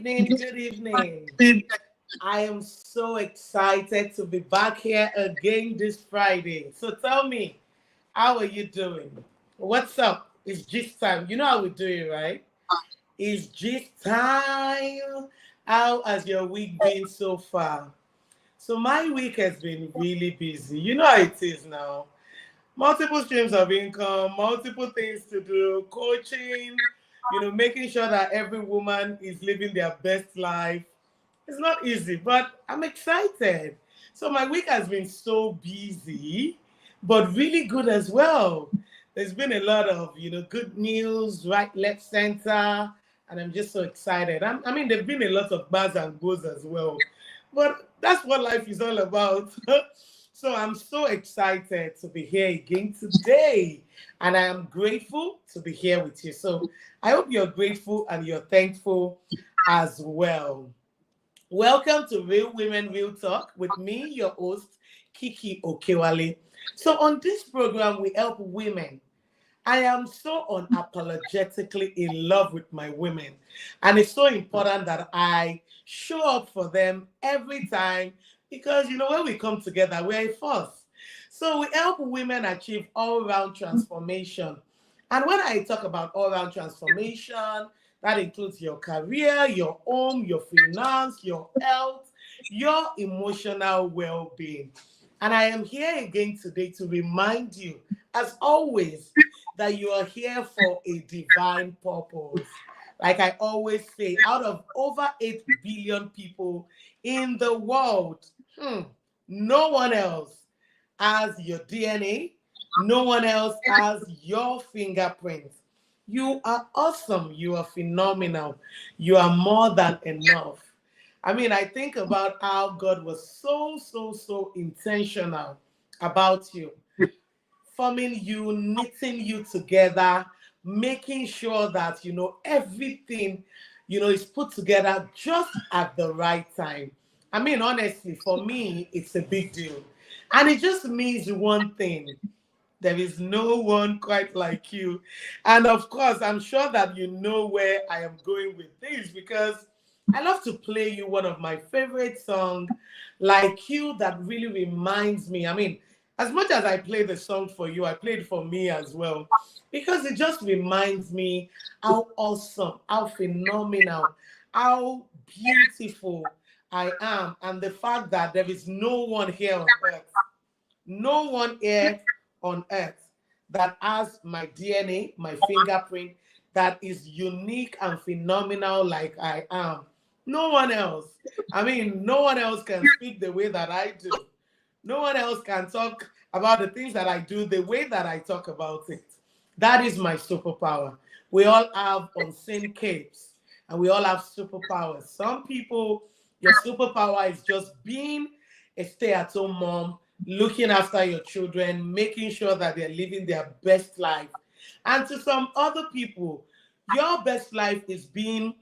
evening. Good evening. I am so excited to be back here again this Friday. So tell me, how are you doing? What's up? It's gist time. You know how we do it, right? It's gist time. How has your week been so far? So my week has been really busy. You know how it is now. Multiple streams of income, multiple things to do, coaching, making sure that every woman is living their best life. It's not easy, but I'm excited. So my week has been so busy, but really good as well. There's been a lot of, good news, right, left, center, and I'm just so excited. I mean, there've been a lot of bars and goes as well, but that's what life is all about. So I'm so excited to be here again today, and I am grateful to be here with you. So I hope you're grateful and you're thankful as well. Welcome to Real Women, Real Talk with me, your host, Kiki Okewale. So on this program, we help women. I am so unapologetically in love with my women. And it's so important that I show up for them every time because, when we come together, we're a force. So we help women achieve all-round transformation. And when I talk about all-round transformation, that includes your career, your home, your finance, your health, your emotional well-being. And I am here again today to remind you, as always, that you are here for a divine purpose. Like I always say, out of over 8 billion people in the world, no one else has your DNA. No one else has your fingerprint. You are awesome. You are phenomenal. You are more than enough. I mean, I think about how God was so intentional about you, forming you, knitting you together, making sure that, everything, is put together just at the right time. I mean, honestly, for me, it's a big deal. And it just means one thing. There is no one quite like you. And of course, I'm sure that you know where I am going with this because I love to play you one of my favorite songs, Like You, that really reminds me. I mean, as much as I play the song for you, I played for me as well because it just reminds me how awesome, how phenomenal, how beautiful I am, and the fact that there is no one here on earth, no one here on earth that has my DNA, my fingerprint, that is unique and phenomenal like I am. No one else. I mean, no one else can speak the way that I do. No one else can talk about the things that I do the way that I talk about it. That is my superpower. We all have unseen capes and we all have superpowers. Some people, your superpower is just being a stay-at-home mom, looking after your children, making sure that they're living their best life. And to some other people, your best life is being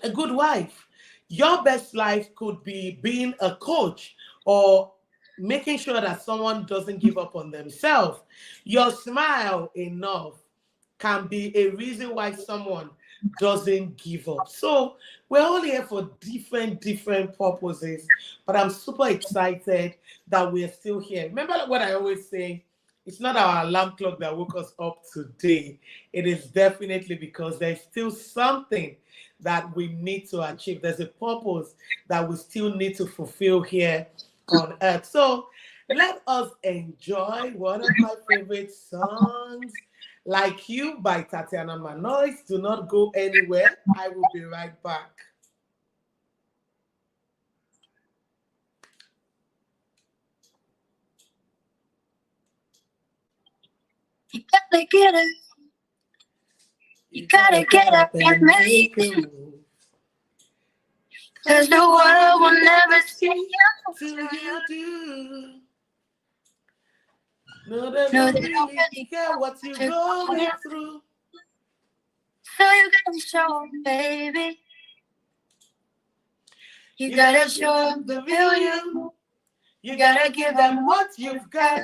a good wife. Your best life could be being a coach or making sure that someone doesn't give up on themselves. Your smile enough can be a reason why someone doesn't give up. So we're all here for different purposes, but I'm super excited that we're still here. Remember what I always say, it's not our alarm clock that woke us up today. It is definitely because there's still something that we need to achieve. There's a purpose that we still need to fulfill here on earth. So let us enjoy one of my favorite songs, Like You by Tatiana Manois. Do not go anywhere. I will be right back. You gotta get it. You gotta get up and make it. Cause the world will never see you till you do. No, they No, don't they don't really really care what you're going through. So you gotta show 'em, baby. You gotta show 'em the real you. You gotta give them what you've got.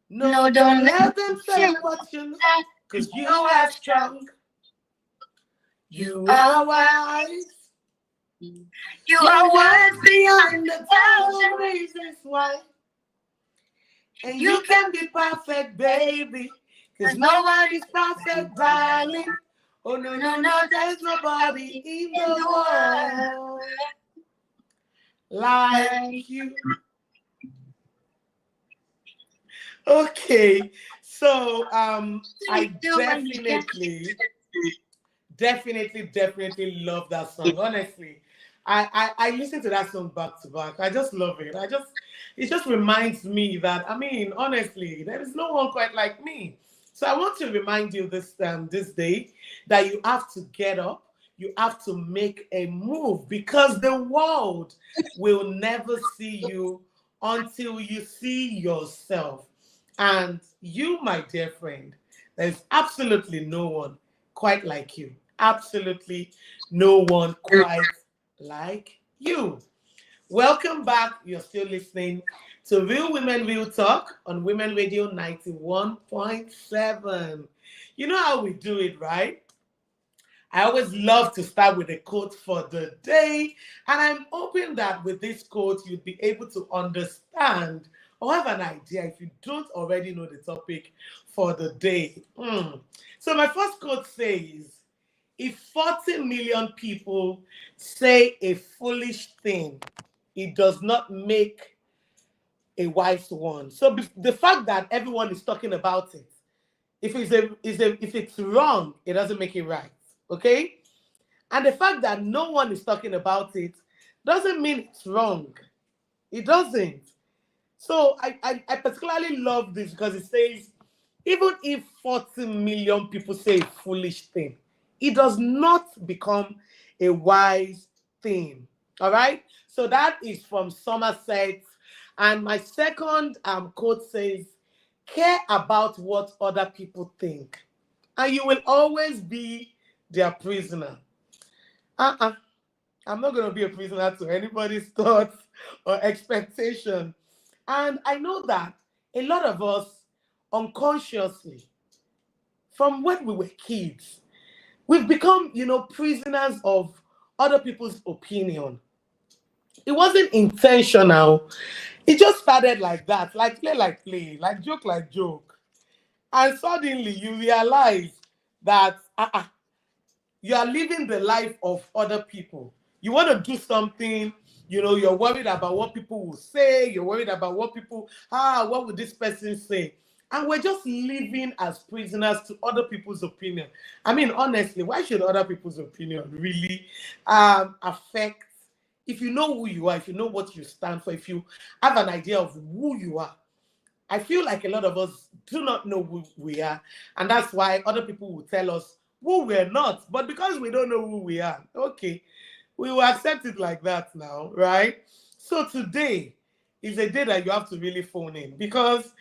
No, don't let them say what you know, cause you are strong. You are wise. You are wise worth beyond a thousand reasons why. And you can be perfect, baby. Cause no one is perfect, darling. Oh, no, no, no, there's nobody in the world like you. Okay, so I definitely love that song. Honestly, I listen to that song back to back. I just love it. It just reminds me that, I mean, honestly, there is no one quite like me. So I want to remind you this day that you have to get up, you have to make a move, because the world will never see you until you see yourself. And you, my dear friend, there's absolutely no one quite like you. Absolutely no one quite like you. Welcome back. You're still listening to Real Women Real Talk on Women Radio 91.7. You know how we do it, right? I always love to start with a quote for the day. And I'm hoping that with this quote, you'd be able to understand or have an idea if you don't already know the topic for the day. So my first quote says, if 40 million people say a foolish thing, it does not make a wise one. So the fact that everyone is talking about it, if it's wrong, it doesn't make it right. Okay? And the fact that no one is talking about it doesn't mean it's wrong. It doesn't. So I particularly love this because it says, even if 40 million people say a foolish thing, it does not become a wise thing. All right? So that is from Somerset. And my second quote says, care about what other people think, and you will always be their prisoner. Uh-uh. I'm not going to be a prisoner to anybody's thoughts or expectation. And I know that a lot of us unconsciously, from when we were kids, we've become, prisoners of other people's opinion. It wasn't intentional. It just started like that, like play, like joke like joke. And suddenly you realize that you are living the life of other people. You want to do something, you're worried about what people will say, you're worried about what would this person say? And we're just living as prisoners to other people's opinion. I mean, honestly, why should other people's opinion really affect, if you know who you are, if you know what you stand for, if you have an idea of who you are? I feel like a lot of us do not know who we are, and that's why other people will tell us who we're not. But because we don't know who we are, okay, we will accept it like that now, right? So today is a day that you have to really phone in, because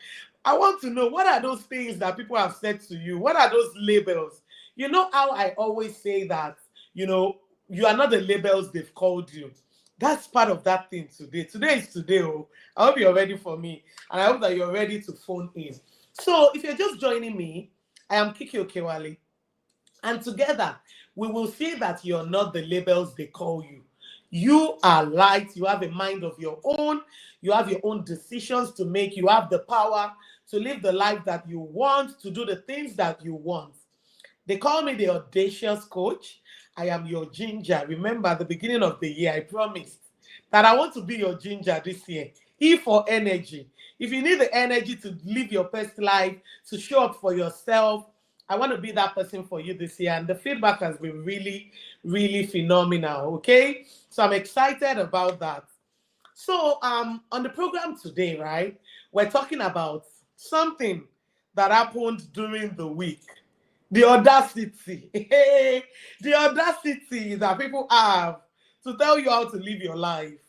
I want to know, what are those things that people have said to you? What are those labels? You know how I always say that, you are not the labels they've called you. That's part of that thing today. Today is today. Oh, I hope you're ready for me. And I hope that you're ready to phone in. So if you're just joining me, I am Kiki Okewale. And together, we will see that you're not the labels they call you. You are light. You have a mind of your own. You have your own decisions to make. You have the power to live the life that you want, to do the things that you want. They call me the audacious coach. I am your ginger. Remember, at the beginning of the year, I promised that I want to be your ginger this year. E for energy. If you need the energy to live your best life, to show up for yourself, I want to be that person for you this year. And the feedback has been really, really phenomenal. Okay. So I'm excited about that. So on the program today, right, we're talking about something that happened during the week. The audacity. The audacity that people have to tell you how to live your life,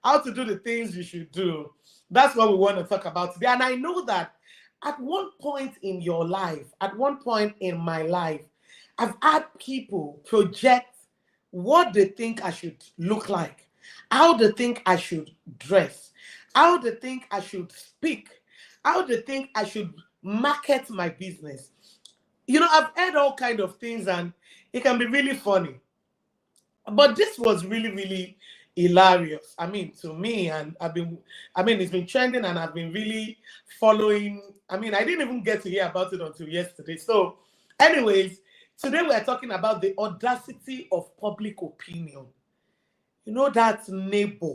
how to do the things you should do. That's what we want to talk about today. And I know that at one point in your life, at one point in my life, I've had people project what they think I should look like, how they think I should dress, how they think I should speak, how they think I should market my business. I've heard all kind of things, and it can be really funny. But this was really, really hilarious. I mean, to me, and it's been trending, and I've been really following. I mean, I didn't even get to hear about it until yesterday. So, anyways, today we're talking about the audacity of public opinion. That neighbor,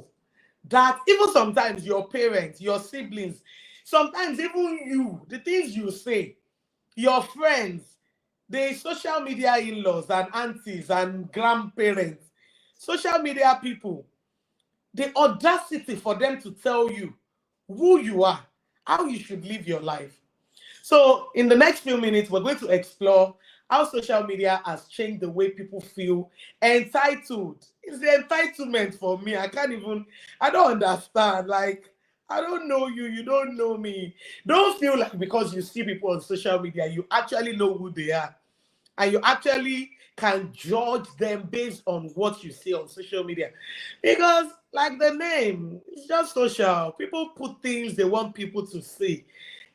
that even sometimes your parents, your siblings, sometimes even you, the things you say, your friends, the social media in-laws and aunties and grandparents, social media people, the audacity for them to tell you who you are, how you should live your life. So in the next few minutes, we're going to explore how social media has changed the way people feel entitled. It's the entitlement for me. I don't understand. Like, I don't know you, you don't know me. Don't feel like because you see people on social media, you actually know who they are. And you actually can judge them based on what you see on social media. Because, like the name, it's just social. People put things they want people to see.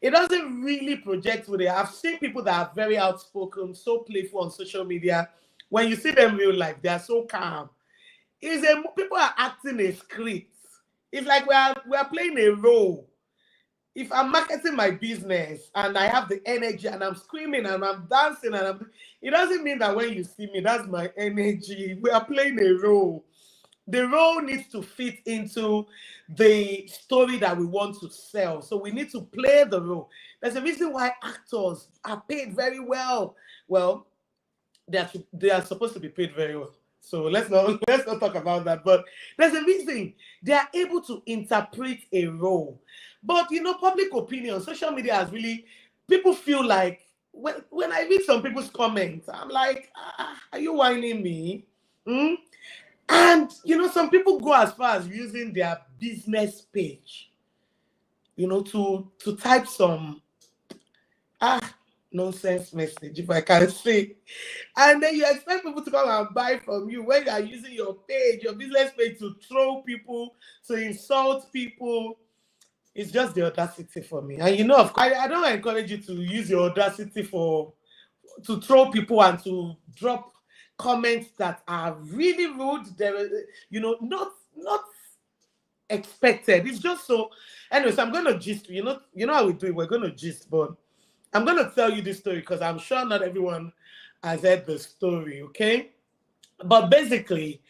It doesn't really project who they are. I've seen people that are very outspoken, so playful on social media. When you see them real life, they are so calm. People are acting a script. It's like we are playing a role. If I'm marketing my business and I have the energy and I'm screaming and I'm dancing it doesn't mean that when you see me, that's my energy. We are playing a role. The role needs to fit into the story that we want to sell. So we need to play the role. There's a reason why actors are paid very well. Well, they are supposed to be paid very well. So let's not talk about that. But there's a reason they are able to interpret a role. But public opinion, social media has really people feel like when I read some people's comments, I'm like, are you whining me? Hmm? And some people go as far as using their business page, to type some nonsense message, if I can say. And then you expect people to come and buy from you when you are using your page, your business page, to troll people, to insult people. It's just the audacity for me. And of course, I don't encourage you to use your audacity to troll people and to drop comments that are really rude. Not expected. It's just so. Anyway, so I'm gonna gist. How we do it. We're gonna gist, but I'm gonna tell you this story because I'm sure not everyone has heard the story. Okay, but basically,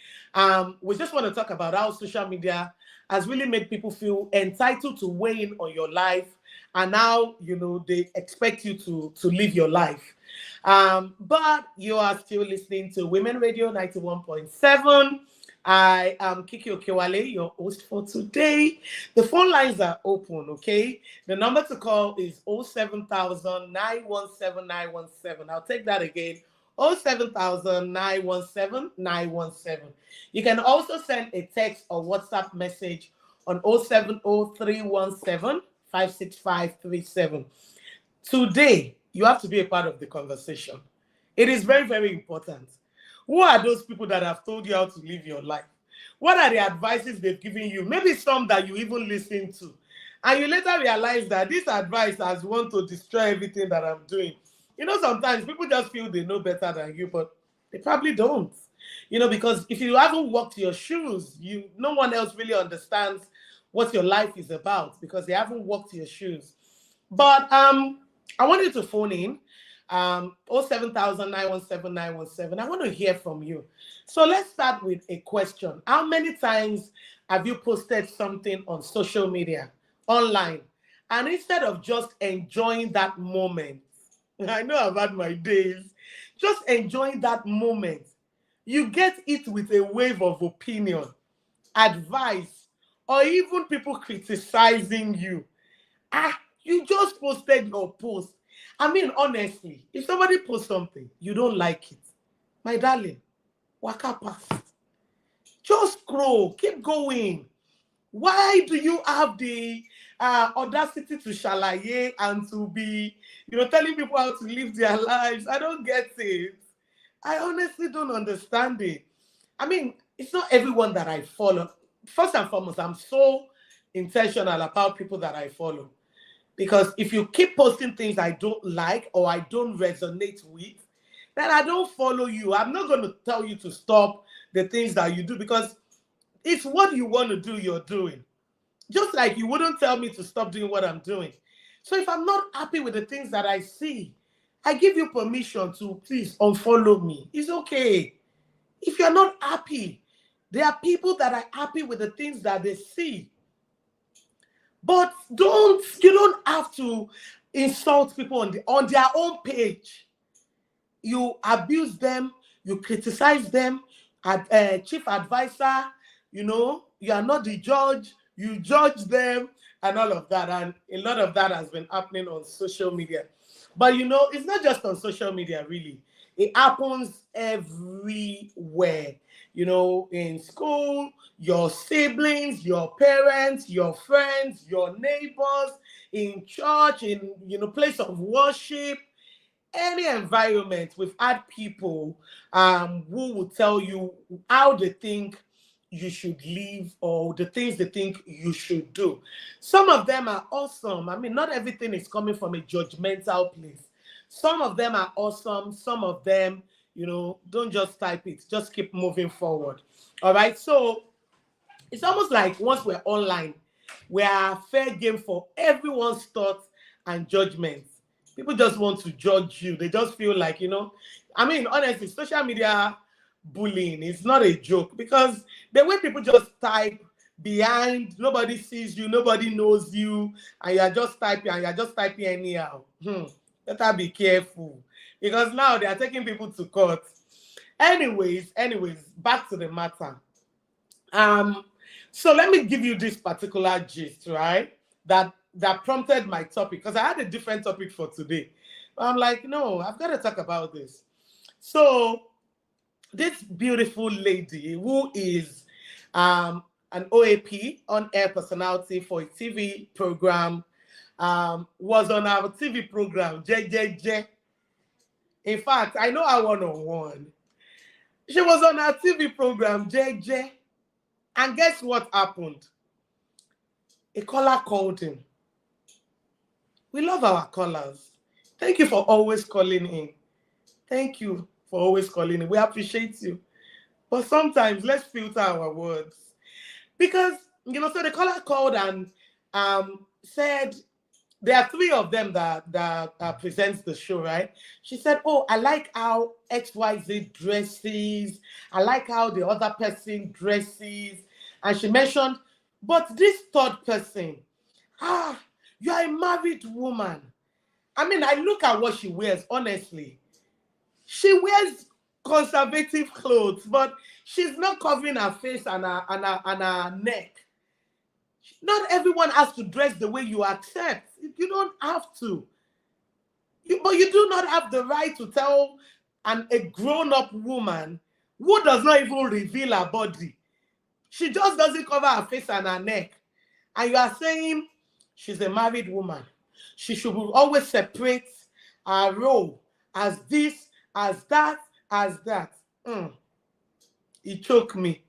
we just want to talk about how social media has really made people feel entitled to weigh in on your life, and now they expect you to live your life. But you are still listening to Women Radio 91.7. I am Kiki Okewale, your host for today. The phone lines are open, okay? The number to call is 07000 I'll take that again. 07000 You can also send a text or WhatsApp message on 070 Today, you have to be a part of the conversation. It is very, very important. Who are those people that have told you how to live your life? What are the advices they've given you? Maybe some that you even listen to. And you later realize that this advice has want to destroy everything that I'm doing. Sometimes people just feel they know better than you, but they probably don't. Because if you haven't walked your shoes, no one else really understands what your life is about because they haven't walked your shoes. But I want you to phone in 07000 I want to hear from you. So let's start with a question. How many times have you posted something on social media, online, and instead of just enjoying that moment, I know I've had my days, just enjoying that moment, you get it with a wave of opinion, advice, or even people criticizing you. You just posted your post. I mean, honestly, if somebody posts something, you don't like it, my darling, waka past. Just scroll, keep going. Why do you have the audacity to shalaye and to be, telling people how to live their lives? I don't get it. I honestly don't understand it. I mean, it's not everyone that I follow. First and foremost, I'm so intentional about people that I follow. Because if you keep posting things I don't like or I don't resonate with, then I don't follow you. I'm not going to tell you to stop the things that you do, because it's what you want to do, you're doing. Just like you wouldn't tell me to stop doing what I'm doing. So if I'm not happy with the things that I see, I give you permission to please unfollow me. It's okay. If you're not happy, there are people that are happy with the things that they see. But you don't have to insult people on their own page. You abuse them, you criticize them, chief advisor, you are not the judge, you judge them, and all of that. And a lot of that has been happening on social media. But it's not just on social media, really. It happens everywhere. In school, your siblings, your parents, your friends, your neighbors, in church, in place of worship, any environment. We've had people who will tell you how they think you should live or the things they think you should do. Some of them are awesome. I mean, not everything is coming from a judgmental place. Some of them are awesome. Some of them, don't just type it. Just keep moving forward. All right. So it's almost like once we're online, we are fair game for everyone's thoughts and judgments. People just want to judge you. They just feel like, I mean, honestly, social media bullying is not a joke, because the way people just type behind, nobody sees you, nobody knows you, and you're just typing anyhow. Better be careful, because now they are taking people to court. Anyways, back to the matter. So let me give you this particular gist, right? That prompted my topic, because I had a different topic for today. But I'm like, no, I've got to talk about this. So this beautiful lady who is an OAP, on-air personality for a TV program, was on our TV program, JJJ. In fact, I know her one-on-one. She was on our TV program, JJ. And guess what happened? A caller called him. We love our callers. Thank you for always calling in. Thank you for always calling in. We appreciate you. But sometimes let's filter our words. Because, so the caller called and said, there are three of them that presents the show, right? She said, oh, I like how XYZ dresses. I like how the other person dresses. And she mentioned, but this third person, you are a married woman. I mean, I look at what she wears, honestly. She wears conservative clothes, but she's not covering her face and her neck. Not everyone has to dress the way you accept. You don't have to. But you do not have the right to tell a grown-up woman who does not even reveal her body. She just doesn't cover her face and her neck. And you are saying she's a married woman. She should always separate her role as this, as that, as that. It choked me.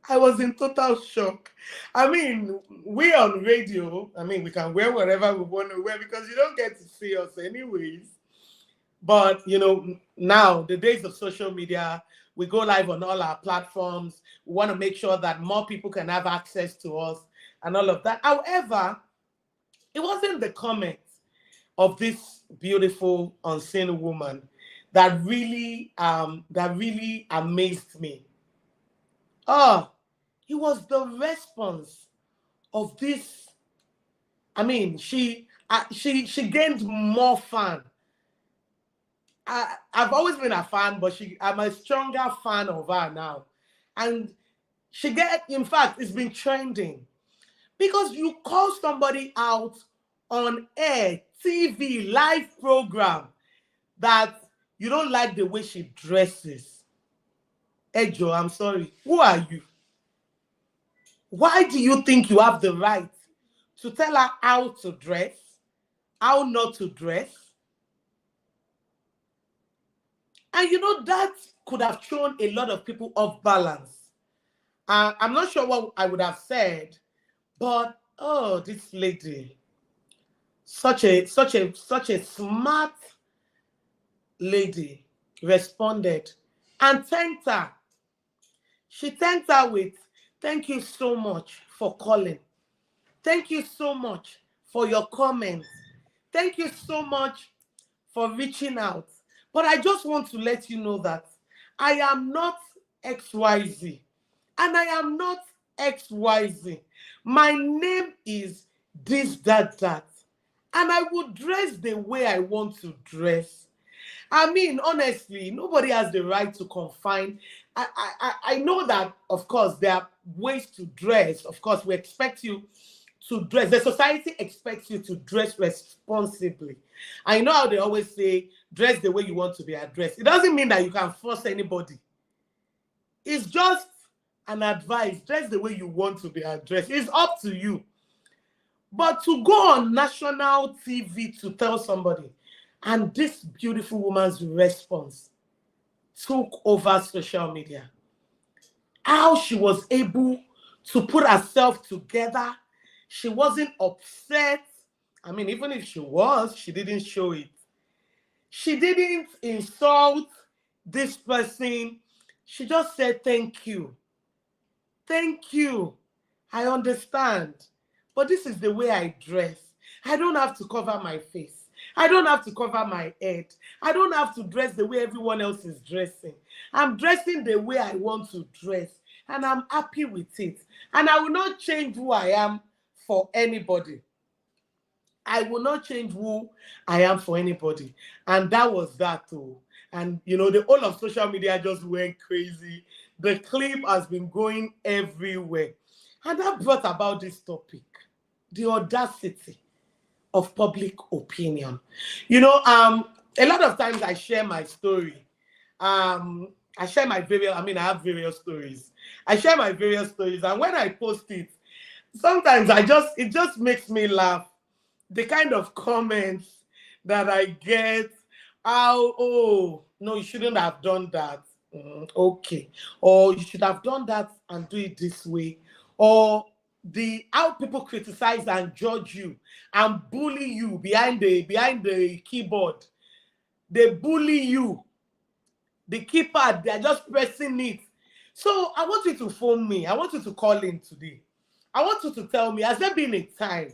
I was in total shock. I mean, we on radio, we can wear whatever we want to wear because you don't get to see us anyways. But, now, the days of social media, we go live on all our platforms. We want to make sure that more people can have access to us and all of that. However, it wasn't the comments of this beautiful, unseen woman that really amazed me. It was the response of this. I mean, she gained more fan. I've always been a fan, but I'm a stronger fan of her now. And in fact, it's been trending. Because you call somebody out on air, TV, live program, that you don't like the way she dresses. Hey, Joe, I'm sorry. Who are you? Why do you think you have the right to tell her how to dress, how not to dress? And that could have thrown a lot of people off balance. I'm not sure what I would have said, but this lady, such a smart lady responded and thanked her. She thanked her with, "Thank you so much for calling. Thank you so much for your comments. Thank you so much for reaching out. But I just want to let you know that I am not XYZ and I am not XYZ. My name is this, that, that. And I will dress the way I want to dress. I mean, honestly, nobody has the right to confine. I know that, of course, there are ways to dress. Of course, we expect you to dress. The society expects you to dress responsibly. I know how they always say, dress the way you want to be addressed. It doesn't mean that you can force anybody. It's just an advice. Dress the way you want to be addressed. It's up to you. But to go on national TV to tell somebody, and this beautiful woman's response took over social media. How she was able to put herself together. She wasn't upset. I mean, even if she was, she didn't show it. She didn't insult this person. She just said, "Thank you. Thank you. I understand. But this is the way I dress. I don't have to cover my face. I don't have to cover my head. I don't have to dress the way everyone else is dressing. I'm dressing the way I want to dress. And I'm happy with it. And I will not change who I am for anybody. I will not change who I am for anybody." And that was that too. And you know, the whole of social media just went crazy. The clip has been going everywhere. And that brought about this topic, the audacity of public opinion. You know, a lot of times I share my story. I share my various, I have various stories. I share my various stories, and when I post it, sometimes it just makes me laugh. The kind of comments that I get, how, "Oh, no, you shouldn't have done that. Okay. Or you should have done that and do it this way." Or how people criticize and judge you and bully you behind the keyboard. They bully you. The keypad, they're just pressing it. So I want you to phone me. I want you to call in today. I want you to tell me, has there been a time?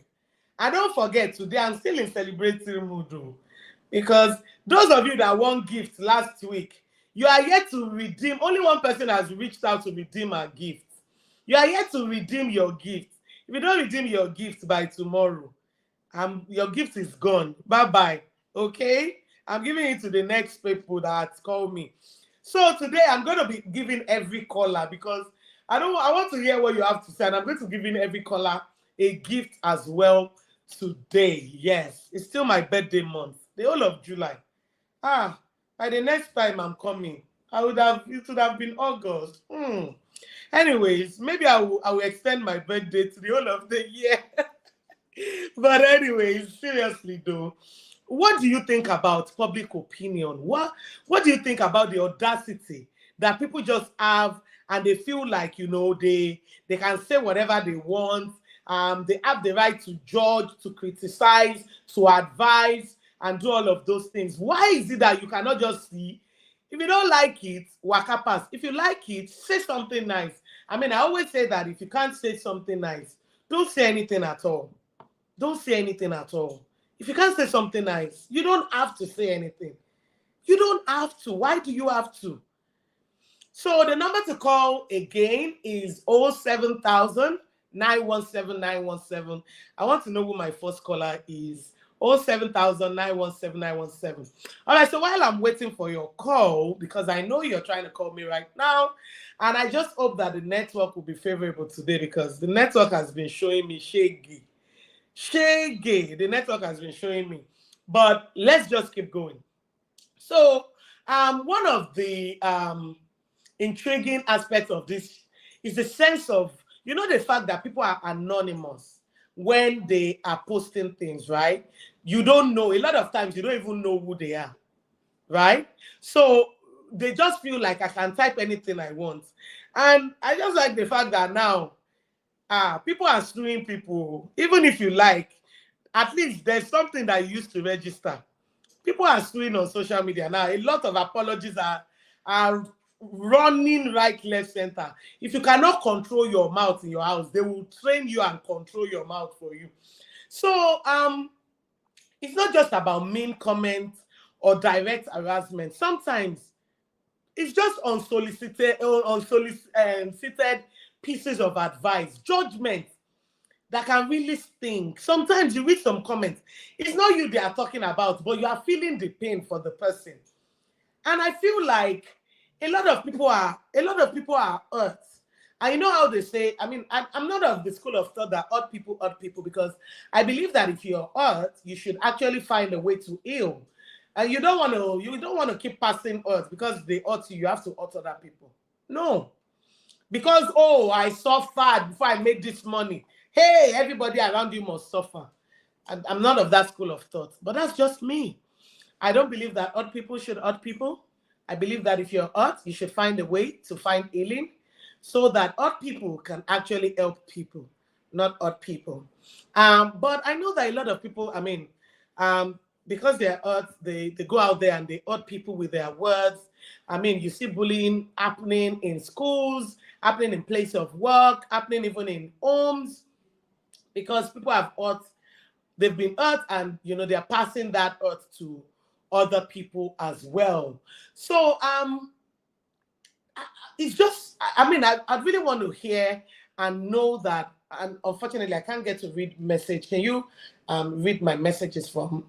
And don't forget, today I'm still in celebratory mood though, because those of you that won gifts last week, you are yet to redeem. Only one person has reached out to redeem a gift. You are yet to redeem your gift. If you don't redeem your gift by tomorrow, your gift is gone. Bye-bye. Okay? I'm giving it to the next people that call me. So today I'm going to be giving every caller, because I want to hear what you have to say, and I'm going to give every caller a gift as well today. Yes, it's still my birthday month, the whole of July. By the next time I'm coming, it would have been August. Anyways, maybe I will extend my birthday to the whole of the year. But anyways, seriously though, what do you think about public opinion? What do you think about the audacity that people just have, and they feel like, you know, they can say whatever they want? They have the right to judge, to criticize, to advise, and do all of those things. Why is it that you cannot just see? If you don't like it, waka pass. If you like it, say something nice. I always say that if you can't say something nice, don't say anything at all. Don't say anything at all. If you can't say something nice, you don't have to say anything. You don't have to. Why do you have to? So the number to call again is 07000 917 917. I want to know who my first caller is. 07000 917 917. All right, so while I'm waiting for your call, because I know you're trying to call me right now, and I just hope that the network will be favorable today, because the network has been showing me shaggy. The network has been showing me. But let's just keep going. So one of the intriguing aspects of this is the sense of, you know, the fact that people are anonymous when they are posting things, right? You don't know. A lot of times you don't even know who they are, right? So they just feel like I can type anything I want. And I just like the fact that now people are suing people, even if you like. At least there's something that you used to register. People are suing on social media now. A lot of apologies are running right, left, center. If you cannot control your mouth in your house, they will train you and control your mouth for you. So it's not just about mean comments or direct harassment. Sometimes it's just unsolicited pieces of advice, judgment that can really sting. Sometimes you read some comments. It's not you they are talking about, but you are feeling the pain for the person. And I feel like a lot of people are hurt. And you know how they say, I mean, I'm not of the school of thought that hurt people, because I believe that if you're hurt, you should actually find a way to heal. And you don't want to keep passing hurt because they hurt you. You have to hurt other people. No, because I suffered before I made this money. Hey, everybody around you must suffer. And I'm not of that school of thought, but that's just me. I don't believe that hurt people should hurt people. I believe that if you're hurt, you should find a way to find healing so that hurt people can actually help people, not hurt people. But I know that a lot of people, I mean, because they're hurt, they go out there and they hurt people with their words. I mean, you see bullying happening in schools, happening in places of work, happening even in homes, because people have hurt, they've been hurt, and they're passing that hurt to other people as well. So it's just, I mean, I really want to hear and know that. And unfortunately, I can't get to read message. Can you read my messages from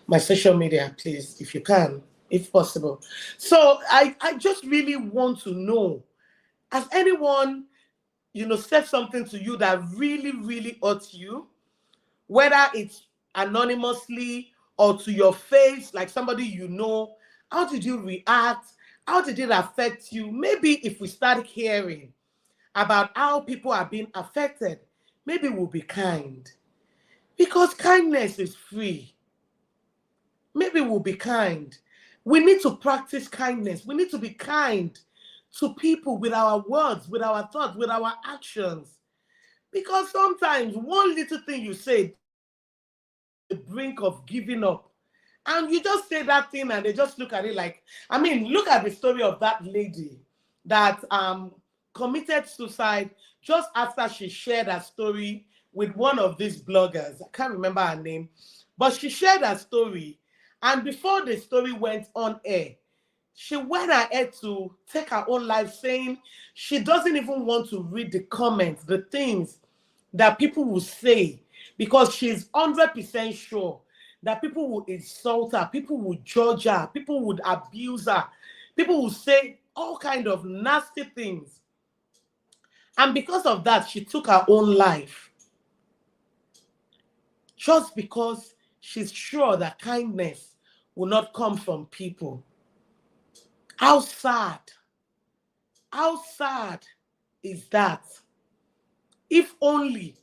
my social media, please, if you can, if possible? So I just really want to know, has anyone, said something to you that really, really hurt you, whether it's anonymously or to your face, like somebody you know? How did you react? How did it affect you? Maybe if we start hearing about how people are being affected, maybe we'll be kind. Because kindness is free. Maybe we'll be kind. We need to practice kindness. We need to be kind to people with our words, with our thoughts, with our actions. Because sometimes one little thing you say, the brink of giving up. And you just say that thing and they just look at it like, I mean, look at the story of that lady that committed suicide just after she shared her story with one of these bloggers. I can't remember her name, but she shared her story. And before the story went on air, she went ahead to take her own life, saying she doesn't even want to read the comments, the things that people will say, because she's 100% sure that people will insult her, people will judge her, people would abuse her, people will say all kind of nasty things. And because of that, she took her own life. Just because she's sure that kindness will not come from people. How sad is that? If only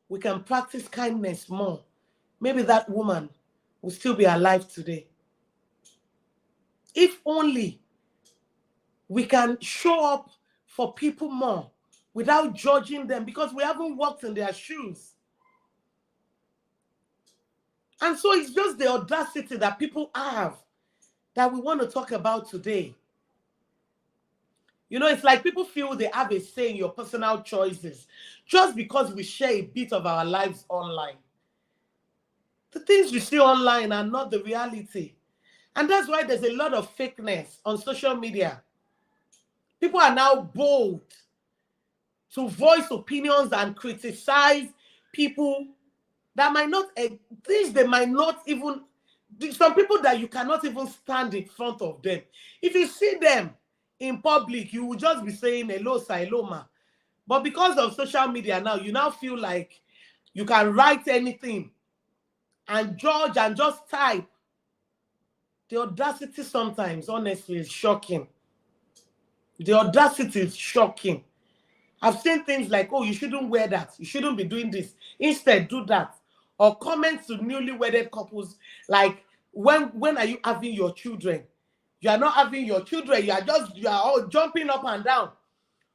we can practice kindness more, maybe that woman will still be alive today. If only we can show up for people more without judging them, because we haven't walked in their shoes. And so it's just the audacity that people have that we want to talk about today. It's like people feel they have a say in your personal choices just because we share a bit of our lives online. The things you see online are not the reality. And that's why there's a lot of fakeness on social media. People are now bold to voice opinions and criticize people that might not, things they might not even, some people that you cannot even stand in front of them. If you see them in public, you will just be saying, hello, sir, hello, ma. But because of social media now, you now feel like you can write anything and judge and just type. The audacity sometimes, honestly, is shocking. The audacity is shocking. I've seen things like, oh, you shouldn't wear that. You shouldn't be doing this. Instead, do that. Or comments to newly wedded couples like, when are you having your children? You are not having your children. You are all jumping up and down.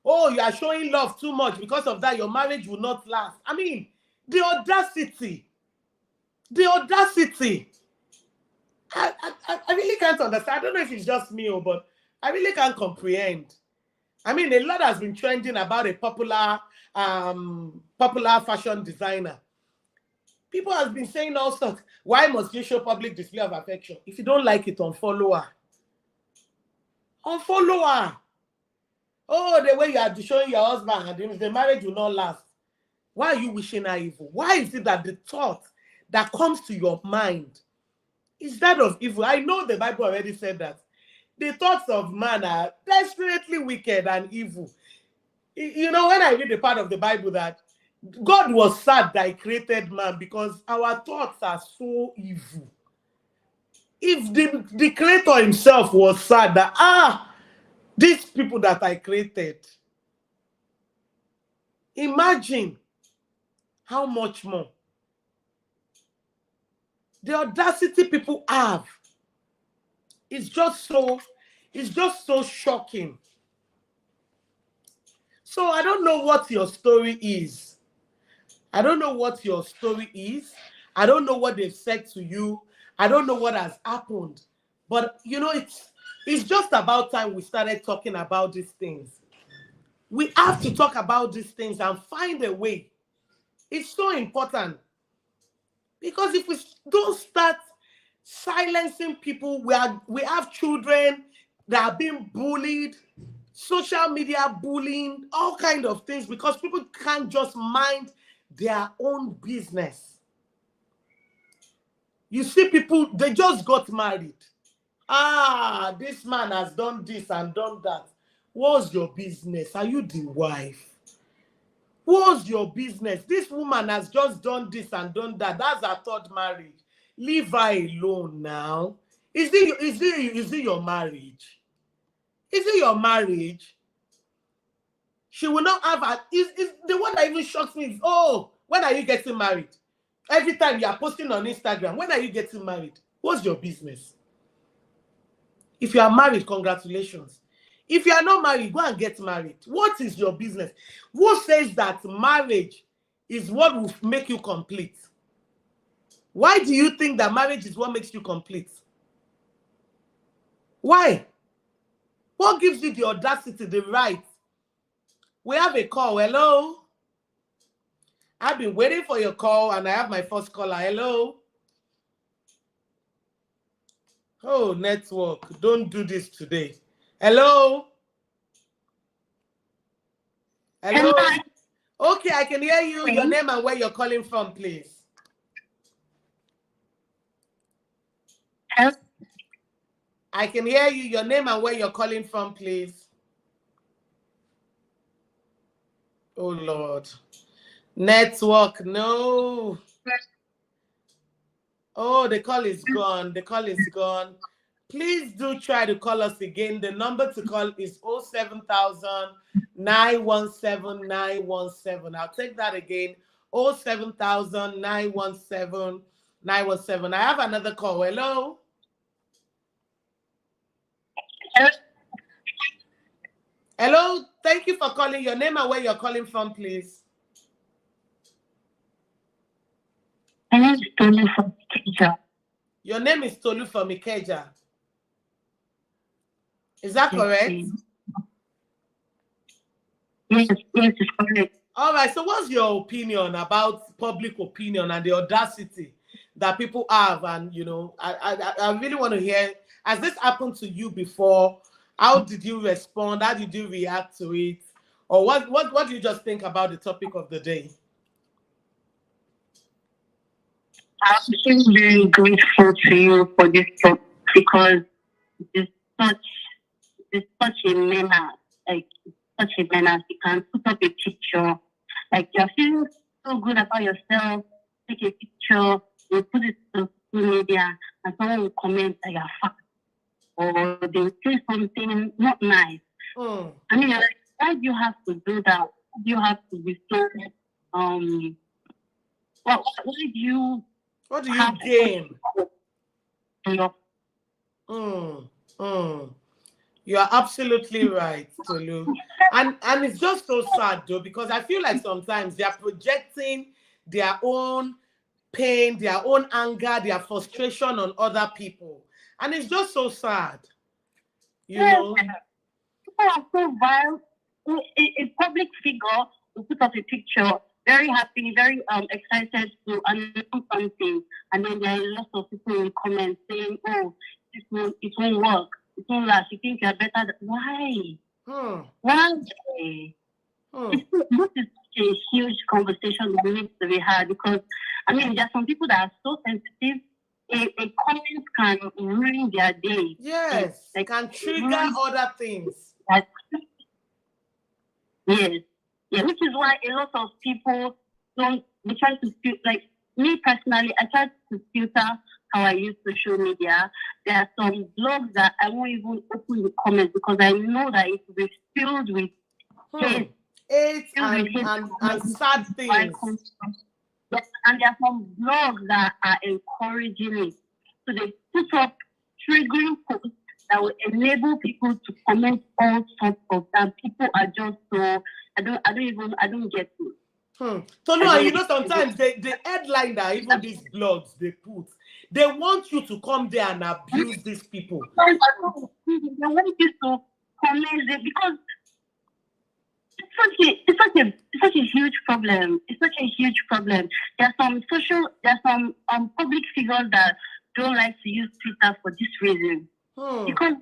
Oh, you are showing love too much. Because of that, your marriage will not last. I mean, the audacity. The audacity. I really can't understand. I don't know if it's just me, but I really can't comprehend. I mean, a lot has been trending about a popular fashion designer. People have been saying all sorts. Why must you show public display of affection? If you don't like it, unfollow her. Unfollow her. Oh, the way you are showing your husband, and the marriage will not last. Why are you wishing her evil? Why is it that the thought that comes to your mind is that of evil? I know the Bible already said that. The thoughts of man are desperately wicked and evil. You know, when I read the part of the Bible that God was sad that he created man because our thoughts are so evil. If the creator himself was sad that, these people that I created, imagine how much more. The audacity people have is just so shocking. So I don't know what your story is. I don't know what your story is. I don't know what they've said to you. I don't know what has happened. But you know, it's just about time we started talking about these things. We have to talk about these things and find a way. It's so important. Because if we don't start silencing people, we have children that are being bullied, social media bullying, all kinds of things, because people can't just mind their own business. You see people, they just got married. This man has done this and done that. What's your business? Are you the wife? What's your business? This woman has just done this and done that. That's her third marriage. Leave her alone now. Is it your marriage? Is it your marriage? She will not have a... Is the one that even shocks me is, when are you getting married? Every time you are posting on Instagram, when are you getting married? What's your business? If you are married, congratulations. If you are not married, go and get married. What is your business? Who says that marriage is what will make you complete? Why do you think that marriage is what makes you complete? Why? What gives you the audacity, the right? We have a call. Hello? I've been waiting for your call and I have my first caller. Hello? Oh, network. Don't do this today. Hello? Hello? Okay, I can hear you. Your name and where you're calling from, please. Hello? I can hear you. Your name and where you're calling from, please. Oh, Lord. Network, no. Oh, the call is gone. The call is gone. Please do try to call us again. The number to call is 07000 917 917. I'll take that again. 07000 917 917. I have another call. Hello? Hello? Thank you for calling. Your name and where you're calling from, please. My name is Tolu from Ikeja. Your name is Tolu from Ikeja. Is that correct? Yes, it's correct. All right. So what's your opinion about public opinion and the audacity that people have? And, you know, I really want to hear, has this happened to you before? How did you respond? How did you react to it? Or what do you just think about the topic of the day? I'm very grateful to you for this talk because it's such a manner, like such a manner. You can put up a picture, like you're feeling so good about yourself, take a picture, you put it on social media, and someone will comment that you're fucked, or they will say something not nice. I mean, like, why do you have to do that? Why do you have to be so what do you gain? You're absolutely right, Tolu. And it's just so sad though, because I feel like sometimes they are projecting their own pain, their own anger, their frustration on other people. And it's just so sad, you know. People are so vile. A public figure will put up a picture, very happy, very excited to announce something, and then there are a lot of people in comments saying, "Oh, it won't work. It won't last. You think you're better? Why? Why?" This is such a huge conversation that needs to be had, because I mean, there are some people that are so sensitive. A comment can ruin their day. Yes, like, can trigger other things. Yes. Yeah, which is why a lot of people they try to feel like me personally, I try to filter how I use social media. There are some blogs that I won't even open the comments because I know that it will be filled with hate and sad things. Yes, and there are some blogs that are encouraging it. So they put up triggering posts that will enable people to comment all sorts of that. People are just so I don't get it. So no, you know, sometimes the headline that even these blogs they put, they want you to come there and abuse these people. They want you to comment it because it's such a huge problem. It's such a huge problem. There are some public figures that don't like to use Twitter for this reason. Because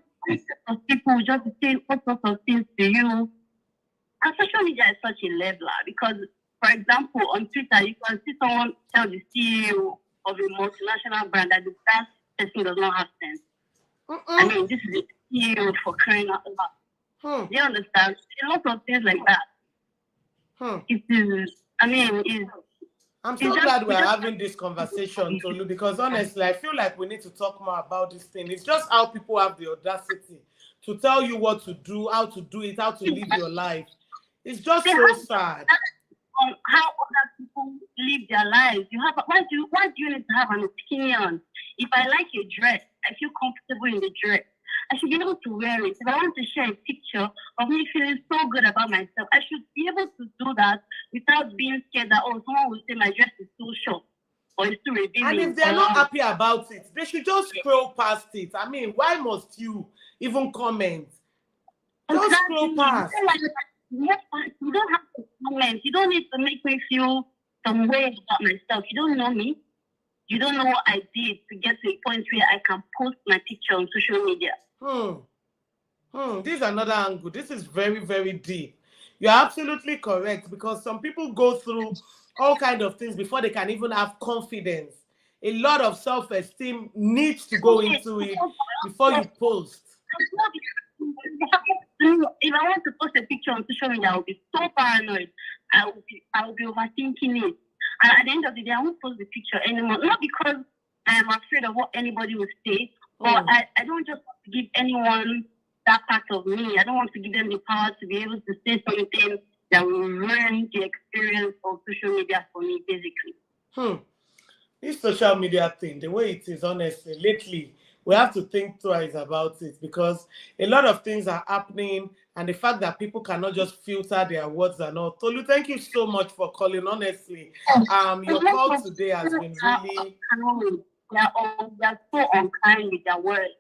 people just say all sorts of things to you. And social media is such a leveler because, for example, on Twitter, you can see someone tell the CEO of a multinational brand that that person does not have sense. I mean, this is a CEO for crying out loud. Do you understand? A lot of things like that. It is, I mean, I'm so glad we're having this conversation, Tolu, because honestly, I feel like we need to talk more about this thing. It's just how people have the audacity to tell you what to do, how to do it, how to live your life. It's just so sad. On how other people live their lives. Why do you need to have an opinion? If I like a dress, I feel comfortable in the dress, I should be able to wear it. If I want to share a picture of me feeling so good about myself, I should be able to do that without being scared that, oh, someone will say my dress is too short or it's too revealing. And if they're not happy about it, they should just scroll past it. I mean, why must you even comment? Just scroll past. You don't have to comment. You don't need to make me feel some way about myself. You don't know me. You don't know what I did to get to a point where I can post my picture on social media. This is another angle. This is very, very deep. You're absolutely correct, because some people go through all kinds of things before they can even have confidence. A lot of self-esteem needs to go into it before you post. If I want to post a picture on social media, I will be so paranoid. I will be overthinking it. And at the end of the day, I won't post the picture anymore. Not because I am afraid of what anybody will say, but I don't just want to give anyone that part of me. I don't want to give them the power to be able to say something that will ruin the experience of social media for me, basically. This social media thing, the way it is, honestly, lately, we have to think twice about it, because a lot of things are happening, and the fact that people cannot just filter their words and all. Tolu, thank you so much for calling, honestly. Your call today has been really... They are so unkind with their words.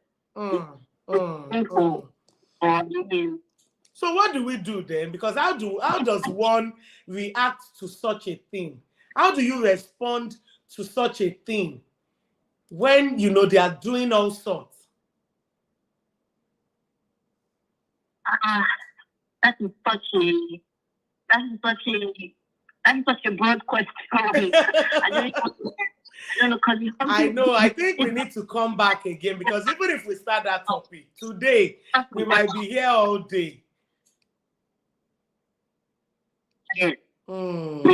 So what do we do then? Because how does one react to such a thing? How do you respond to such a thing when you know they are doing all sorts? That is such a broad question. I know. I think we need to come back again, because even if we start that topic today, we might be here all day. Yes. And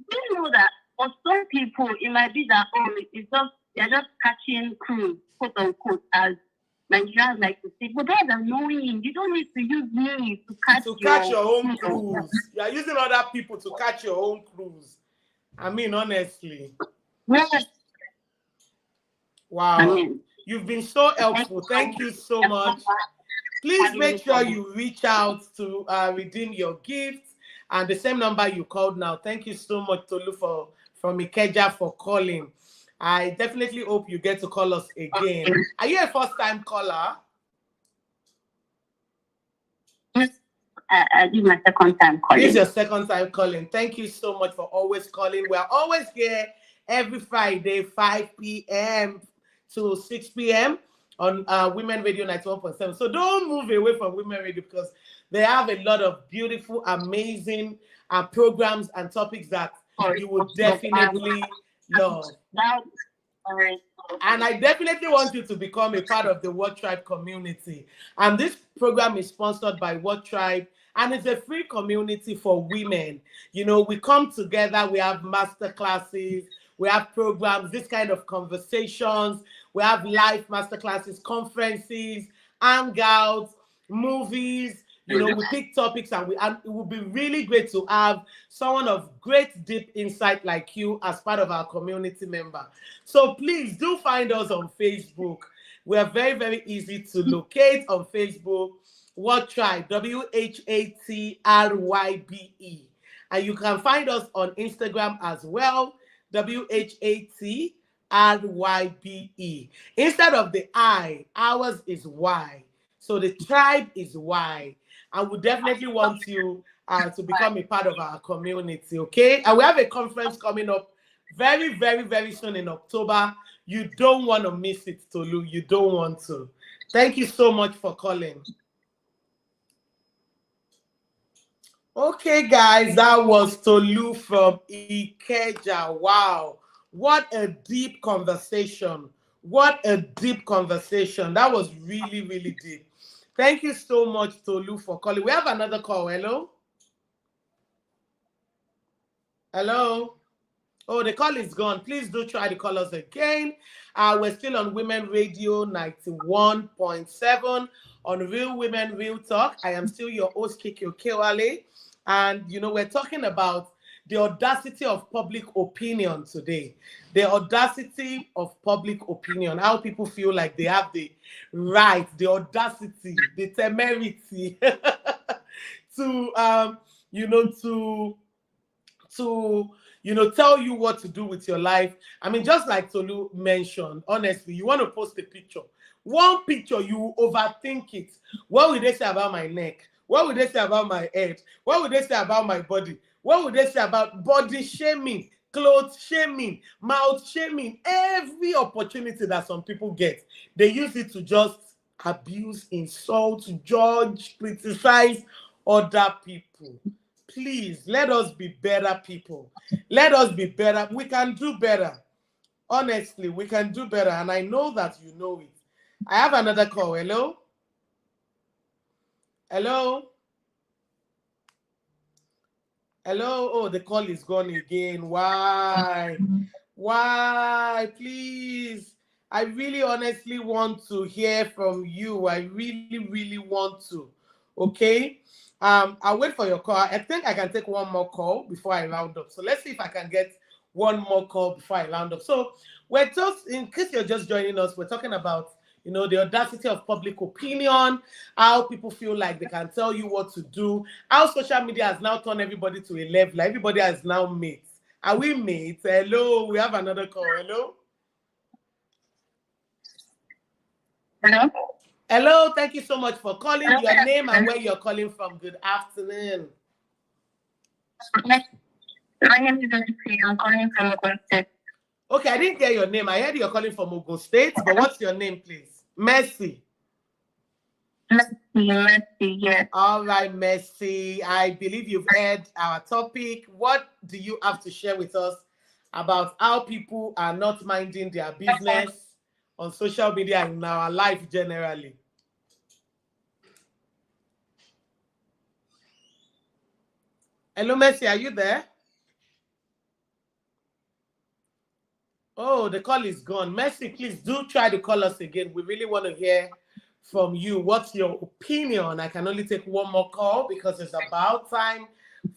you know that for some people, it might be that they're just catching cruise, quote unquote, as Nigerians like to say. But that's annoying. You don't need to use me to catch your own cruise. You are using other people to catch your own cruise. I mean, honestly. Yes. Wow. You've been so helpful. Thank you so much. Please make sure you reach out to redeem your gifts, and the same number you called now. Thank you so much, Tolu, from Ikeja for calling. I definitely hope you get to call us again. Are you a first-time caller? Yes, this is my second time calling. This is your second time calling. Thank you so much for always calling. We are always here every Friday, 5 p.m. to 6 p.m. on Women Radio 91.7. So don't move away from Women Radio because they have a lot of beautiful, amazing programs and topics that you would definitely love. And I definitely want you to become a part of the What Tribe community. And this program is sponsored by What Tribe, and it's a free community for women. You know, we come together, we have master classes, we have programs, this kind of conversations, we have live master classes, conferences, hangouts, movies. You know, we pick topics, and it would be really great to have someone of great deep insight like you as part of our community member. So please do find us on Facebook. We are very, very easy to locate on Facebook. What Tribe? WHATRYBE. And you can find us on Instagram as well. WHATRYBE. Instead of the I, ours is Y. So the tribe is Y. And we definitely want you to become a part of our community, okay? And we have a conference coming up very, very, very soon in October. You don't want to miss it, Tolu. You don't want to. Thank you so much for calling. Okay, guys, that was Tolu from Ikeja. Wow, what a deep conversation. What a deep conversation. That was really, really deep. Thank you so much, Tolu, for calling. We have another call. Hello? Hello? Oh, the call is gone. Please do try to call us again. We're still on Women Radio 91.7 on Real Women, Real Talk. I am still your host, Kiki Okewale. And, you know, we're talking about the audacity of public opinion today. The audacity of public opinion. How people feel like they have the right, the audacity, the temerity to, tell you what to do with your life. I mean, just like Tolu mentioned, honestly, you want to post a picture. One picture, you overthink it. What will they say about my neck? What would they say about my head? What would they say about my body? What would they say about body shaming, clothes shaming, mouth shaming? Every opportunity that some people get, they use it to just abuse, insult, judge, criticize other people. Please, let us be better people. Let us be better. We can do better. Honestly, we can do better. And I know that you know it. I have another call. Hello? Hello? Hello? Oh, the call is gone again. Why? Why? Please. I really honestly want to hear from you. I really, really want to. Okay? I'll wait for your call. I think I can take one more call before I round up. So let's see if I can get one more call before I round up. So we're just, in case you're just joining us, we're talking about, you know, the audacity of public opinion, how people feel like they can tell you what to do, how social media has now turned everybody to a level. Everybody has now mates. Are we mates? Hello, we have another call. Hello? Hello? Hello, thank you so much for calling. Your name and where you're calling from. Good afternoon. My name is Audacity. I'm calling from Ogun State. Okay, I didn't hear your name. I heard you're calling from Ogun State, but what's your name, please? Mercy. Mercy, yes. All right, Mercy. I believe you've heard our topic. What do you have to share with us about how people are not minding their business on social media and in our life generally? Hello, Mercy, are you there? Oh, the call is gone. Mercy, please do try to call us again. We really want to hear from you. What's your opinion? I can only take one more call because it's about time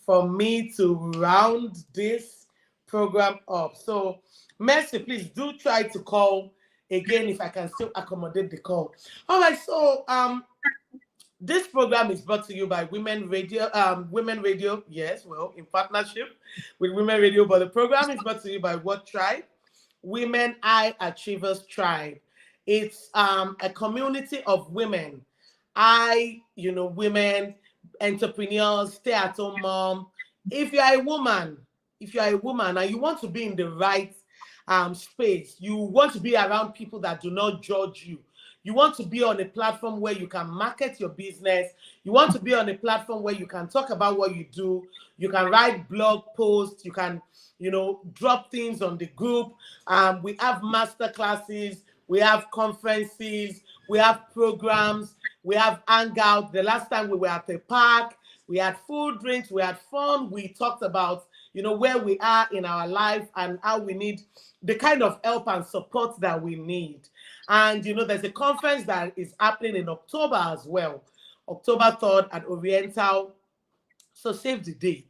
for me to round this program up. So, Mercy, please do try to call again if I can still accommodate the call. All right, so This program is brought to you by Women Radio, yes, well, in partnership with Women Radio, but the program is brought to you by what tribe? Women High Achievers Tribe. It's a community of women, women, entrepreneurs, stay-at-home mom. If you are a woman, if you are a woman and you want to be in the right space, you want to be around people that do not judge you. You want to be on a platform where you can market your business. You want to be on a platform where you can talk about what you do. You can write blog posts. You can, drop things on the group. We have master classes. We have conferences. We have programs. We have hangout. The last time we were at the park, we had food, drinks. We had fun. We talked about, where we are in our life and how we need the kind of help and support that we need. And, there's a conference that is happening in October as well, October 3rd at Oriental. So save the date.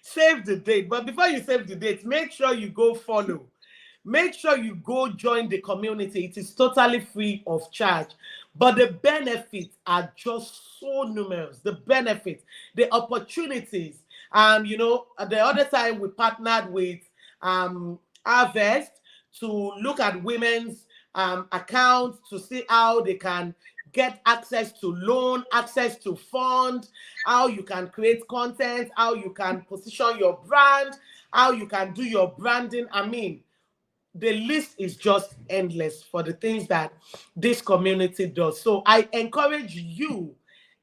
Save the date. But before you save the date, make sure you go follow. Make sure you go join the community. It is totally free of charge. But the benefits are just so numerous. The benefits, the opportunities. The other time we partnered with Harvest to look at women's accounts to see how they can get access to loan, access to fund, how you can create content, how you can position your brand, how you can do your branding. I mean, the list is just endless for the things that this community does. So I encourage you,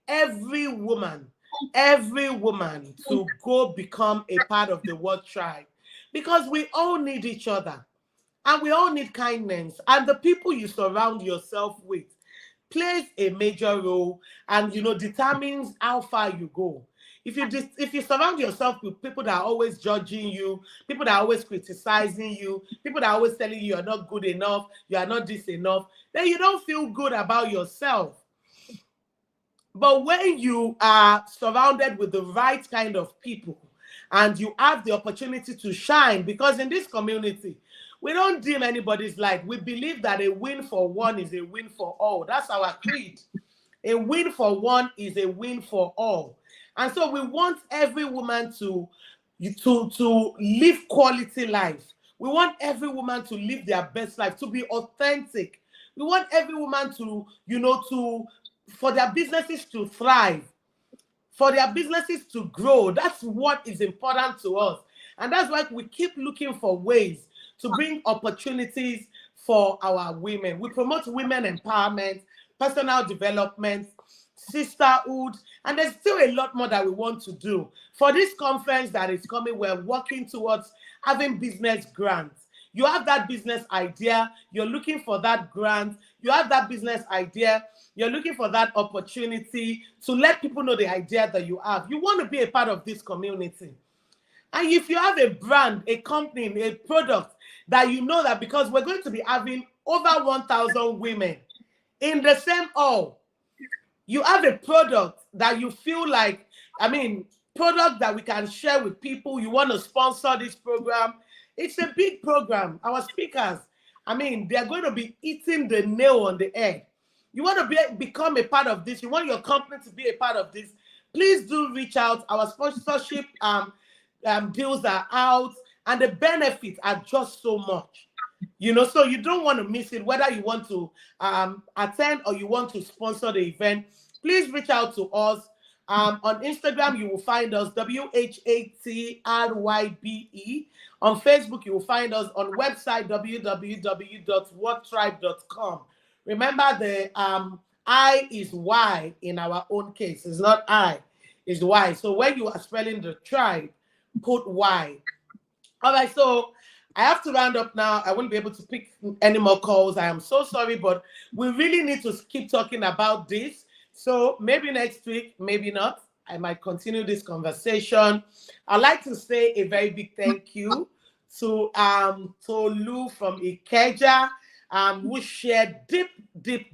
every woman, to go become a part of the World Tribe, because we all need each other. And we all need kindness. And the people you surround yourself with plays a major role and, determines how far you go. If you surround yourself with people that are always judging you, people that are always criticizing you, people that are always telling you you're not good enough, you are not this enough, then you don't feel good about yourself. But when you are surrounded with the right kind of people and you have the opportunity to shine, because in this community, we don't dim anybody's light. We believe that a win for one is a win for all. That's our creed. A win for one is a win for all. And so we want every woman to live quality life. We want every woman to live their best life, to be authentic. We want every woman to, for their businesses to thrive, for their businesses to grow. That's what is important to us. And that's why we keep looking for ways to bring opportunities for our women. We promote women empowerment, personal development, sisterhood, and there's still a lot more that we want to do. For this conference that is coming, we're working towards having business grants. You have that business idea, you're looking for that grant, you have that business idea, you're looking for that opportunity to let people know the idea that you have. You want to be a part of this community. And if you have a brand, a company, a product that you know that, because we're going to be having over 1,000 women in the same hall, you have a product that you feel like, product that we can share with people, you want to sponsor this program. It's a big program. Our speakers, they're going to be hitting the nail on the head. You want to become a part of this, you want your company to be a part of this, please do reach out. Our sponsorship deals are out, and the benefits are just so much, so you don't want to miss it. Whether you want to attend or you want to sponsor the event, please reach out to us. On Instagram, you will find us WHATRYBE. On Facebook, you will find us on website www.whattribe.com. Remember, the I is Y in our own case. It's not I, it's Y. So when you are spelling the tribe, put Y. All right, so I have to round up now. I won't be able to pick any more calls. I am so sorry, but we really need to keep talking about this. So maybe next week, maybe not. I might continue this conversation. I'd like to say a very big thank you to Tolu from Ikeja, who shared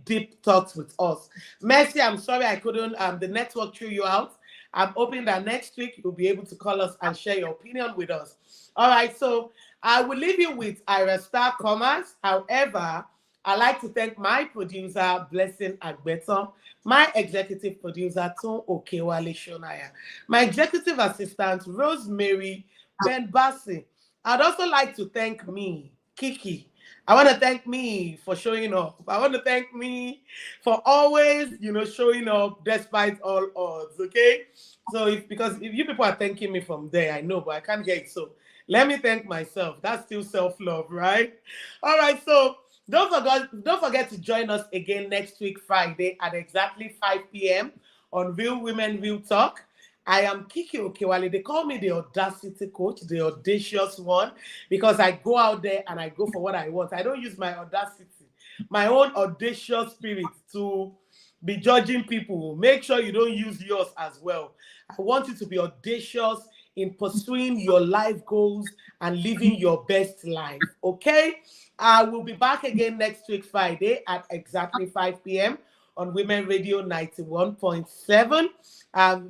deep thoughts with us. Mercy, I'm sorry I couldn't, the network threw you out. I'm hoping that next week you'll be able to call us and share your opinion with us. All right, so I will leave you with Ira Star Commerce. However, I'd like to thank my producer, Blessing Agbeton, my executive producer, Tom Okewale Shonaya, my executive assistant, Rosemary Ben Bassi. I'd also like to thank me, Kiki. I want to thank me for showing up. I want to thank me for always, showing up despite all odds. Okay. So because if you people are thanking me from there, I know, but I can't get it. So let me thank myself. That's still self-love, right? All right. So don't forget to join us again next week, Friday, at exactly 5 p.m. on Real Women Real Talk. I am Kiki Okewale. They call me the audacity coach, the audacious one, because I go out there and I go for what I want. I don't use my audacity, my own audacious spirit to be judging people. Make sure you don't use yours as well. I want you to be audacious in pursuing your life goals and living your best life. Okay? I will be back again next week, Friday, at exactly 5 p.m. on Women Radio 91.7.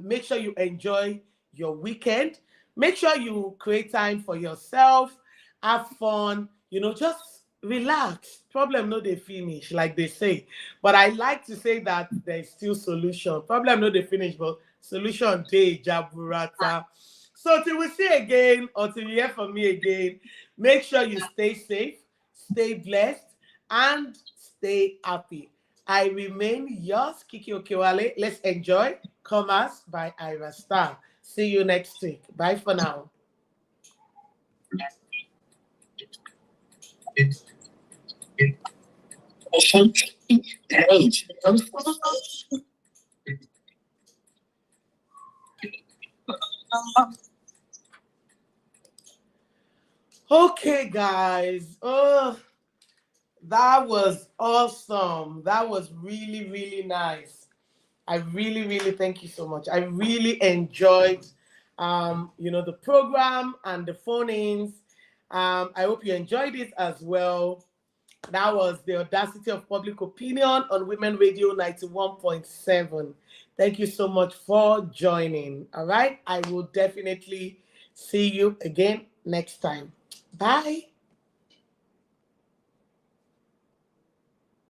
Make sure you enjoy your weekend. Make sure you create time for yourself. Have fun. Just relax. Problem no they finish, like they say. But I like to say that there's still solution. Problem no they finish, but solution day jaburata. So till we see again, or till you hear from me again, make sure you stay safe, stay blessed, and stay happy. I remain yours, Kiki Okewale. Let's enjoy Commerce by Ira Star. See you next week. Bye for now. Okay, guys. Oh, that was awesome. That was really, really nice. I really, really thank you so much. I really enjoyed, the program and the phone-ins. I hope you enjoyed it as well. That was the Audacity of Public Opinion on Women Radio 91.7. Thank you so much for joining. All right. I will definitely see you again next time. Bye.